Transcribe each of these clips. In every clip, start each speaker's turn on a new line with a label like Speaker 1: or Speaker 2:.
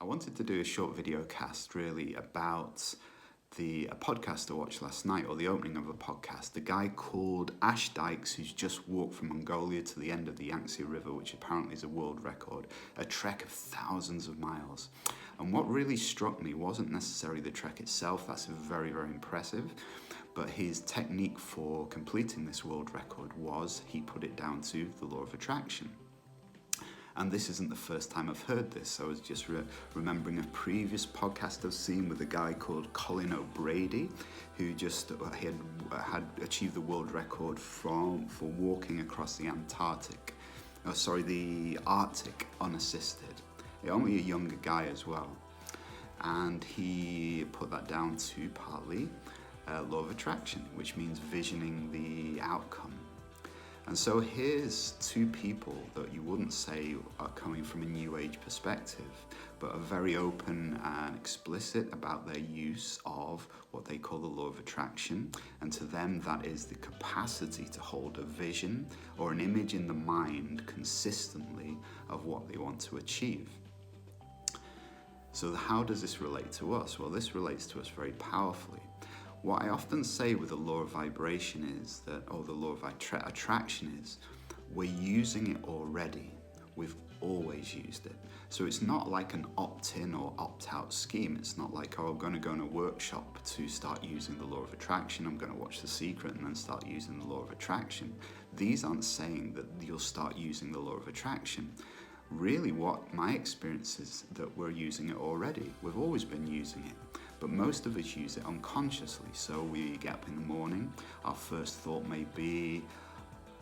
Speaker 1: I wanted to do a short video cast really about a podcast I watched last night, or the opening of a podcast. A guy called Ash Dykes, who's just walked from Mongolia to the end of the Yangtze River, which apparently is a world record, a trek of thousands of miles. And what really struck me wasn't necessarily the trek itself, that's very, very impressive, but his technique for completing this world record was, he put it down to the law of attraction. And this isn't the first time I've heard this. I was just remembering a previous podcast I've seen with a guy called Colin O'Brady, who just had achieved the world record for walking across the the Arctic unassisted. Only a younger guy as well. And he put that down to partly law of attraction, which means visioning the outcome. And so here's two people that you wouldn't say are coming from a New Age perspective, but are very open and explicit about their use of what they call the law of attraction. And to them, that is the capacity to hold a vision or an image in the mind consistently of what they want to achieve. So how does this relate to us? Well, this relates to us very powerfully. What I often say with the law of vibration is that, or the law of attraction is, we're using it already. We've always used it. So it's not like an opt-in or opt-out scheme. It's not like, oh, I'm going to go in a workshop to start using the law of attraction. I'm going to watch The Secret and then start using the law of attraction. These aren't saying that you'll start using the law of attraction. Really, what my experience is that we're using it already. We've always been using it. But most of us use it unconsciously. So we get up in the morning, our first thought may be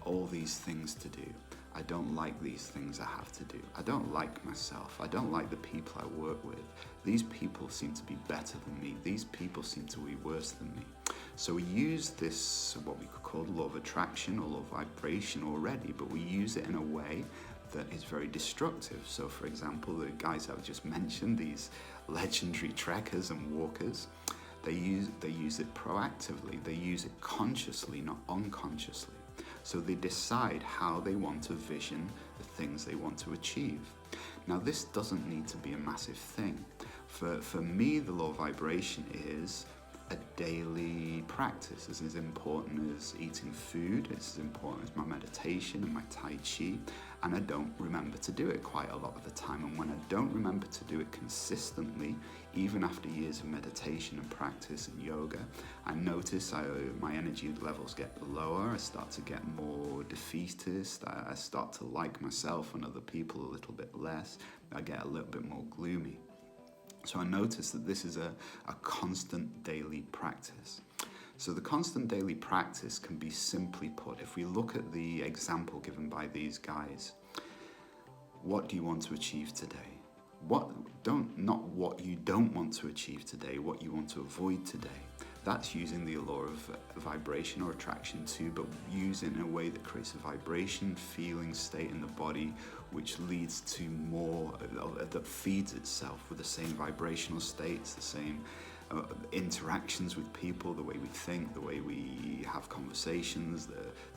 Speaker 1: all these things to do. I don't like these things I have to do. I don't like myself. I don't like the people I work with. These people seem to be better than me. These people seem to be worse than me. So we use this, what we could call the law of attraction or law of vibration already, but we use it in a way that is very destructive. So for example, the guys I've just mentioned, these legendary trekkers and walkers, they use it proactively. They use it consciously, not unconsciously. So they decide how they want to vision the things they want to achieve. Now this doesn't need to be a massive thing. For me, the law of vibration is a daily practice. It's as important as eating food, it's as important as my meditation and my Tai Chi, and I don't remember to do it quite a lot of the time. And when I don't remember to do it consistently, even after years of meditation and practice and yoga, I notice my energy levels get lower, I start to get more defeatist, I start to like myself and other people a little bit less, I get a little bit more gloomy. So I notice that this is a constant daily practice. So the constant daily practice can be simply put, if we look at the example given by these guys, what do you want to achieve today? Not what you don't want to achieve today, what you want to avoid today. That's using the law of vibration or attraction too, but use it in a way that creates a vibration, feeling state in the body, which leads to more, that feeds itself with the same vibrational states, the same interactions with people, the way we think, the way we have conversations,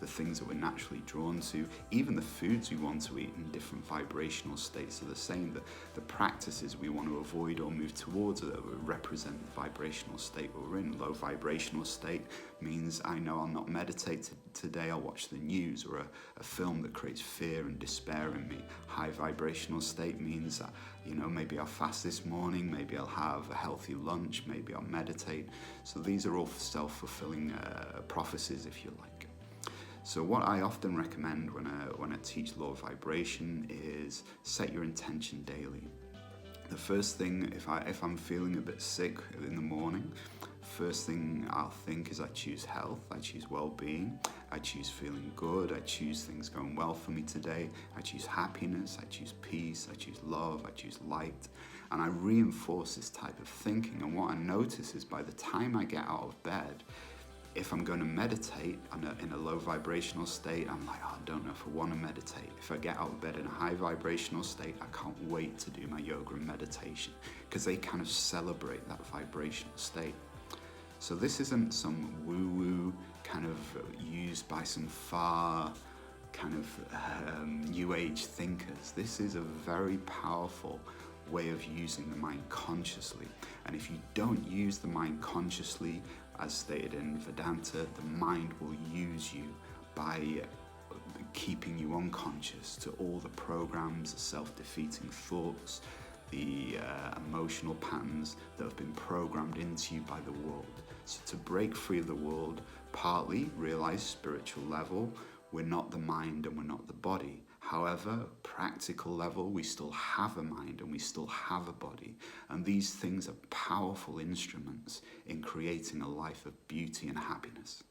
Speaker 1: the things that we're naturally drawn to, even the foods we want to eat in different vibrational states are the same. The practices we want to avoid or move towards represent the vibrational state we're in. Low vibrational state means I know I'll not meditate today, I'll watch the news or a film that creates fear and despair in me. High vibrational state means maybe I'll fast this morning, maybe I'll have a healthy lunch, maybe I'll meditate. So these are all self-fulfilling prophecies, if you like. So what I often recommend when I teach law of vibration is set your intention daily. The first thing, if I'm feeling a bit sick in the morning, first thing I'll think is I choose health, I choose well-being, I choose feeling good, I choose things going well for me today, I choose happiness, I choose peace, I choose love, I choose light, and I reinforce this type of thinking. And what I notice is by the time I get out of bed, if I'm going to meditate in a low vibrational state, I'm like, I don't know if I want to meditate. If I get out of bed in a high vibrational state, I can't wait to do my yoga and meditation, because they kind of celebrate that vibrational state. So this isn't some woo-woo kind of used by some far kind of New Age thinkers. This is a very powerful way of using the mind consciously. And if you don't use the mind consciously, as stated in Vedanta, the mind will use you by keeping you unconscious to all the programs, the self-defeating thoughts, the emotional patterns that have been programmed into you by the world. So to break free of the world, partly realize spiritual level, we're not the mind and we're not the body. However, practical level, we still have a mind and we still have a body. And these things are powerful instruments in creating a life of beauty and happiness.